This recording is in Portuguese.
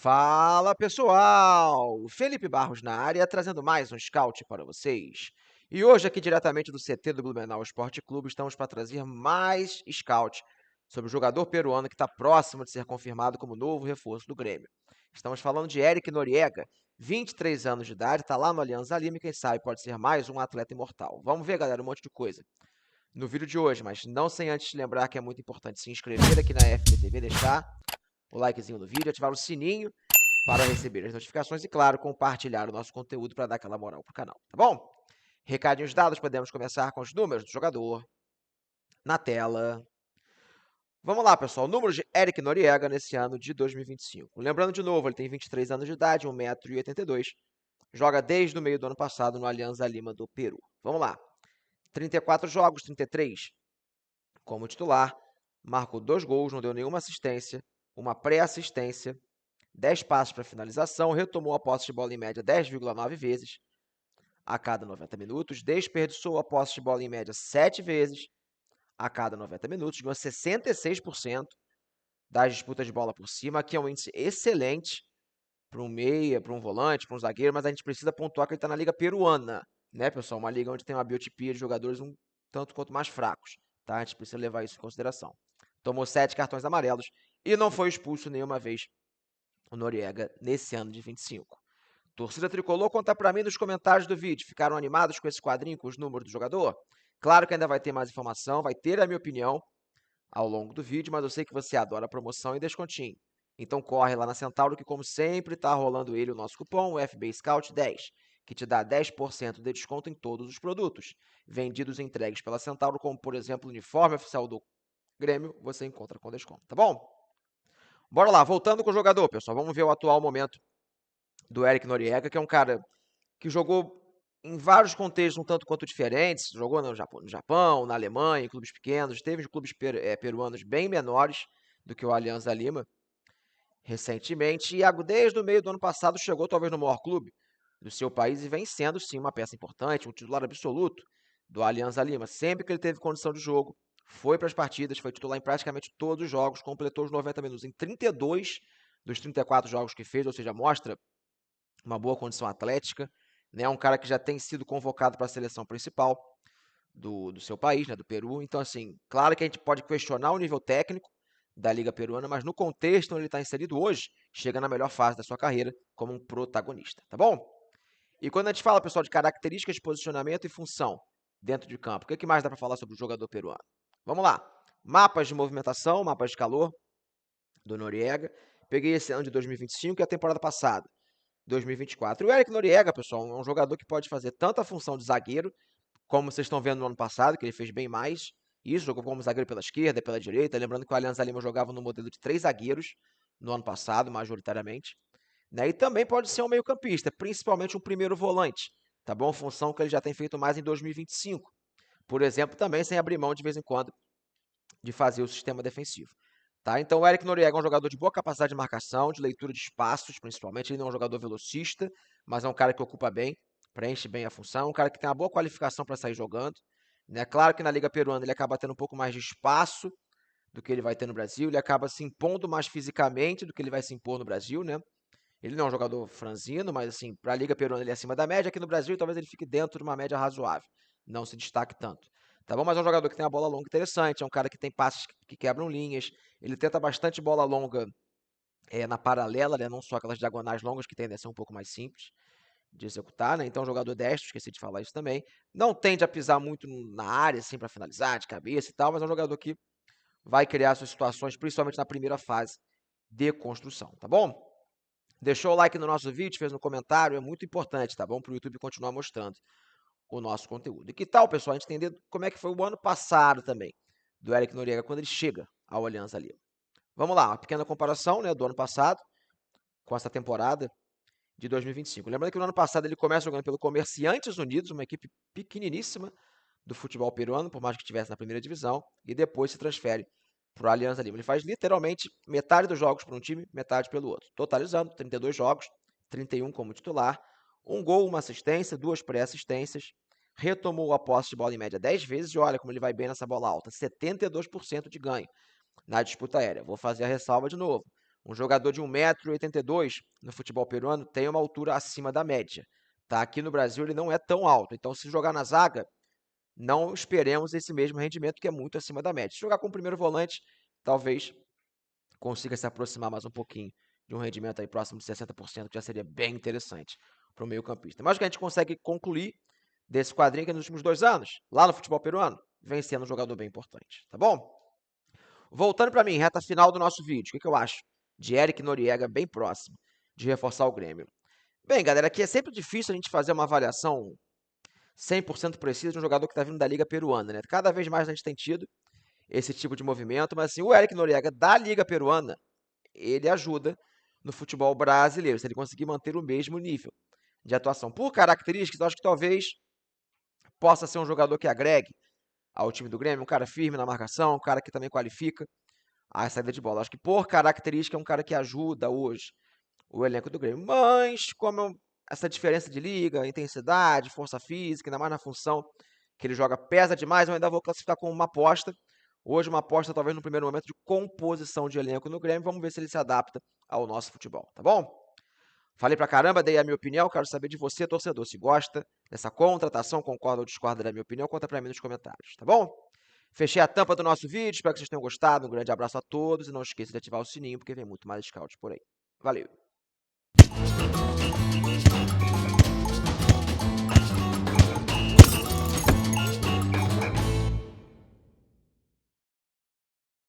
Fala pessoal! Felipe Barros na área, trazendo mais um scout para vocês. E hoje, aqui diretamente do CT do Blumenau Esporte Clube, estamos para trazer mais scout sobre o jogador peruano que está próximo de ser confirmado como novo reforço do Grêmio. Estamos falando de Eric Noriega, 23 anos de idade, está lá no Alianza Lima e quem sabe pode ser mais um atleta imortal. Vamos ver, galera, um monte de coisa no vídeo de hoje, mas não sem antes lembrar que é muito importante se inscrever aqui na FBTV, deixar o likezinho no vídeo, ativar o sininho para receber as notificações e, claro, compartilhar o nosso conteúdo para dar aquela moral pro canal, tá bom? Recadinhos dados, podemos começar com os números do jogador na tela. Vamos lá, pessoal. Números de Eric Noriega nesse ano de 2025. Lembrando de novo, ele tem 23 anos de idade, 1,82 m. Joga desde o meio do ano passado no Alianza Lima do Peru. Vamos lá. 34 jogos, 33 como titular. Marcou 2 gols, não deu nenhuma assistência, uma pré-assistência, 10 passes para finalização, retomou a posse de bola em média 10,9 vezes a cada 90 minutos, desperdiçou a posse de bola em média 7 vezes a cada 90 minutos, ganhou 66% das disputas de bola por cima, que é um índice excelente para um meia, para um volante, para um zagueiro, mas a gente precisa pontuar que ele está na Liga Peruana, né, pessoal? Uma liga onde tem uma biotipia de jogadores um tanto quanto mais fracos, tá? A gente precisa levar isso em consideração. Tomou 7 cartões amarelos e não foi expulso nenhuma vez o Noriega nesse ano de 25. Torcida Tricolor, conta pra mim nos comentários do vídeo. Ficaram animados com esse quadrinho, com os números do jogador? Claro que ainda vai ter mais informação, vai ter a minha opinião ao longo do vídeo, mas eu sei que você adora promoção e descontinho. Então corre lá na Centauro que, como sempre, tá rolando ele o nosso cupom, o FB Scout 10, que te dá 10% de desconto em todos os produtos vendidos e entregues pela Centauro, como, por exemplo, o uniforme oficial do Grêmio, você encontra com desconto, tá bom? Bora lá, voltando com o jogador, pessoal. Vamos ver o atual momento do Eric Noriega, que é um cara que jogou em vários contextos um tanto quanto diferentes. Jogou no Japão, na Alemanha, em clubes pequenos. Teve clubes peruanos bem menores do que o Alianza Lima recentemente. E desde o meio do ano passado chegou talvez no maior clube do seu país e vem sendo, sim, uma peça importante, um titular absoluto do Alianza Lima. Sempre que ele teve condição de jogo, foi para as partidas, foi titular em praticamente todos os jogos, completou os 90 minutos em 32 dos 34 jogos que fez, ou seja, mostra uma boa condição atlética, né? Um cara que já tem sido convocado para a seleção principal do seu país, né? Do Peru. Então, assim, claro que a gente pode questionar o nível técnico da Liga Peruana, mas no contexto onde ele está inserido hoje, chega na melhor fase da sua carreira como um protagonista, tá bom? E quando a gente fala, pessoal, de características de posicionamento e função dentro de campo, o que mais dá para falar sobre o jogador peruano? Vamos lá. Mapas de movimentação, mapas de calor do Noriega. Peguei esse ano de 2025 e a temporada passada, 2024. E o Eric Noriega, pessoal, é um jogador que pode fazer tanto a função de zagueiro, como vocês estão vendo no ano passado, que ele fez bem mais. Isso, jogou como zagueiro pela esquerda, pela direita. Lembrando que o Alianza Lima jogava no modelo de 3 zagueiros no ano passado, majoritariamente. Né? E também pode ser um meio-campista, principalmente um primeiro volante, tá bom? Função que ele já tem feito mais em 2025. Por exemplo, também sem abrir mão de vez em quando de fazer o sistema defensivo. Tá? Então o Eric Noriega é um jogador de boa capacidade de marcação, de leitura de espaços, principalmente. Ele não é um jogador velocista, mas é um cara que ocupa bem, preenche bem a função, um cara que tem uma boa qualificação para sair jogando. Né? Claro que na Liga Peruana ele acaba tendo um pouco mais de espaço do que ele vai ter no Brasil, ele acaba se impondo mais fisicamente do que ele vai se impor no Brasil, né? Ele não é um jogador franzino, mas assim, para a Liga Peruana ele é acima da média. Aqui no Brasil talvez ele fique dentro de uma média razoável, não se destaque tanto. Tá bom? Mas é um jogador que tem a bola longa interessante, é um cara que tem passes que quebram linhas, ele tenta bastante bola longa na paralela, né? Não só aquelas diagonais longas que tendem a ser um pouco mais simples de executar, né? Então, jogador destro, esqueci de falar isso também. Não tende a pisar muito na área, assim, para finalizar, de cabeça e tal, mas é um jogador que vai criar suas situações, principalmente na primeira fase de construção, tá bom? Deixou o like no nosso vídeo, fez no comentário, é muito importante, tá bom? Para o YouTube continuar mostrando o nosso conteúdo. E que tal, pessoal, a gente entender como é que foi o ano passado também, do Eric Noriega, quando ele chega ao Alianza Lima. Vamos lá, uma pequena comparação, né, do ano passado com essa temporada de 2025. Lembrando que no ano passado ele começa jogando pelo Comerciantes Unidos, uma equipe pequeniníssima do futebol peruano, por mais que estivesse na primeira divisão, e depois se transfere para o Alianza Lima. Ele faz literalmente metade dos jogos para um time, metade pelo outro. Totalizando 32 jogos, 31 como titular, um gol, uma assistência, 2 pré-assistências, retomou a posse de bola em média 10 vezes e olha como ele vai bem nessa bola alta, 72% de ganho na disputa aérea. Vou fazer a ressalva de novo. Um jogador de 1,82 m no futebol peruano tem uma altura acima da média. Tá? Aqui no Brasil ele não é tão alto, então se jogar na zaga, não esperemos esse mesmo rendimento, que é muito acima da média. Se jogar com o primeiro volante, talvez consiga se aproximar mais um pouquinho de um rendimento aí próximo de 60%, que já seria bem interessante para o meio-campista. Mas o que a gente consegue concluir desse quadrinho que nos últimos 2 anos, lá no futebol peruano, vem sendo um jogador bem importante, tá bom? Voltando para mim, reta final do nosso vídeo, o que eu acho de Eric Noriega bem próximo de reforçar o Grêmio? Bem, galera, aqui é sempre difícil a gente fazer uma avaliação 100% precisa de um jogador que está vindo da Liga Peruana, né? Cada vez mais a gente tem tido esse tipo de movimento, mas assim, o Eric Noriega da Liga Peruana, ele ajuda no futebol brasileiro, se ele conseguir manter o mesmo nível de atuação. Por características, eu acho que talvez possa ser um jogador que agregue ao time do Grêmio, um cara firme na marcação, um cara que também qualifica a saída de bola. Eu acho que por característica é um cara que ajuda hoje o elenco do Grêmio. Mas, como essa diferença de liga, intensidade, força física, ainda mais na função que ele joga, pesa demais, eu ainda vou classificar como uma aposta. Hoje, uma aposta, talvez, no primeiro momento, de composição de elenco no Grêmio. Vamos ver se ele se adapta ao nosso futebol, tá bom? Falei pra caramba, dei a minha opinião. Quero saber de você, torcedor, se gosta dessa contratação, concorda ou discorda da minha opinião, conta pra mim nos comentários, tá bom? Fechei a tampa do nosso vídeo, espero que vocês tenham gostado. Um grande abraço a todos e não esqueça de ativar o sininho, porque vem muito mais scout por aí. Valeu!